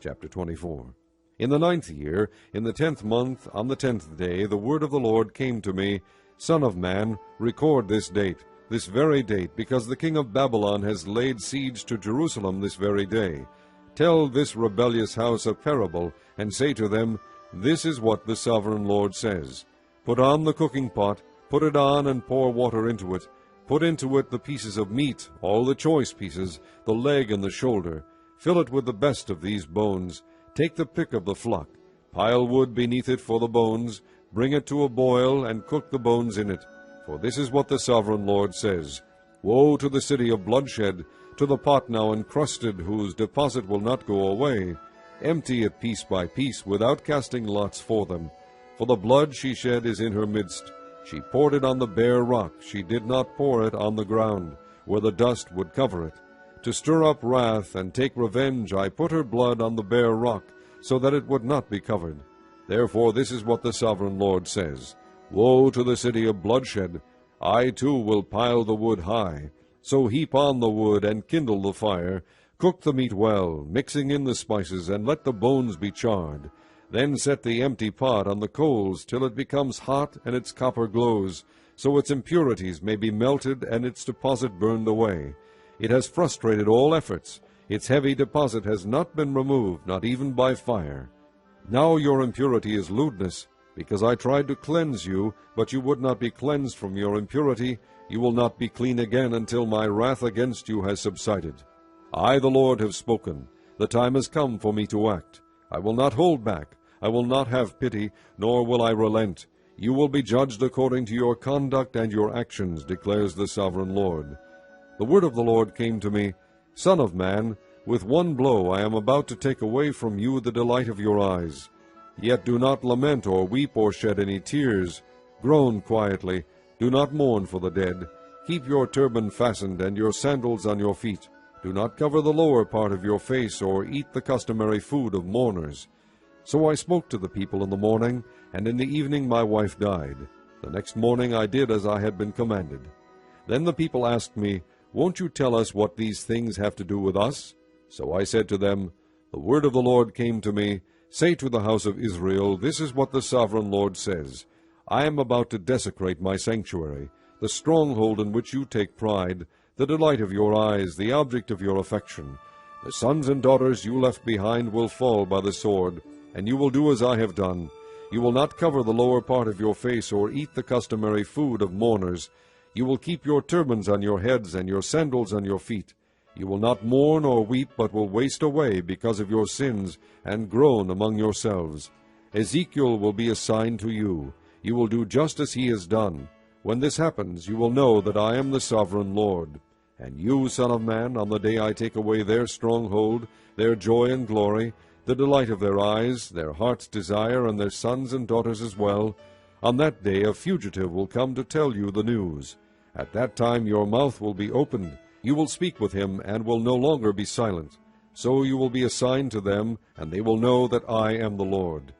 Chapter 24. In the 9th year, in the 10th month, on the 10th day, the word of the Lord came to me, Son of man, record this date, this very date, because the king of Babylon has laid siege to Jerusalem this very day. Tell this rebellious house a parable, and say to them, This is what the sovereign Lord says. Put on the cooking pot, put it on, and pour water into it. Put into it the pieces of meat, all the choice pieces, the leg and the shoulder. Fill it with the best of these bones. Take the pick of the flock. Pile wood beneath it for the bones. Bring it to a boil, and cook the bones in it. For this is what the sovereign Lord says. Woe to the city of bloodshed, to the pot now encrusted, whose deposit will not go away. Empty it piece by piece, without casting lots for them. For the blood she shed is in her midst. She poured it on the bare rock. She did not pour it on the ground, where the dust would cover it. To stir up wrath and take revenge, I put her blood on the bare rock, so that it would not be covered. Therefore this is what the sovereign Lord says. Woe to the city of bloodshed! I too will pile the wood high. So heap on the wood, and kindle the fire. Cook the meat well, mixing in the spices, and let the bones be charred. Then set the empty pot on the coals, till it becomes hot, and its copper glows, so its impurities may be melted, and its deposit burned away. It has frustrated all efforts. Its heavy deposit has not been removed, not even by fire. Now your impurity is lewdness, because I tried to cleanse you, but you would not be cleansed from your impurity. You will not be clean again until my wrath against you has subsided. I, the Lord, have spoken. The time has come for me to act. I will not hold back. I will not have pity, nor will I relent. You will be judged according to your conduct and your actions, declares the sovereign Lord. The word of the Lord came to me, Son of man, with one blow I am about to take away from you the delight of your eyes. Yet do not lament or weep or shed any tears. Groan quietly. Do not mourn for the dead. Keep your turban fastened and your sandals on your feet. Do not cover the lower part of your face or eat the customary food of mourners. So I spoke to the people in the morning, and in the evening my wife died. The next morning I did as I had been commanded. Then the people asked me, Won't you tell us what these things have to do with us? So I said to them, The word of the Lord came to me, Say to the house of Israel, This is what the sovereign Lord says. I am about to desecrate my sanctuary, the stronghold in which you take pride, the delight of your eyes, the object of your affection. The sons and daughters you left behind will fall by the sword, and you will do as I have done. You will not cover the lower part of your face or eat the customary food of mourners. You will keep your turbans on your heads and your sandals on your feet. You will not mourn or weep, but will waste away because of your sins, and groan among yourselves. Ezekiel will be a sign to you. You will do just as he has done. When this happens, you will know that I am the sovereign Lord. And you, Son of man, on the day I take away their stronghold, their joy and glory, the delight of their eyes, their heart's desire, and their sons and daughters as well, on that day a fugitive will come to tell you the news. At that time your mouth will be opened. You will speak with him, and will no longer be silent. So you will be a sign to them, and they will know that I am the Lord.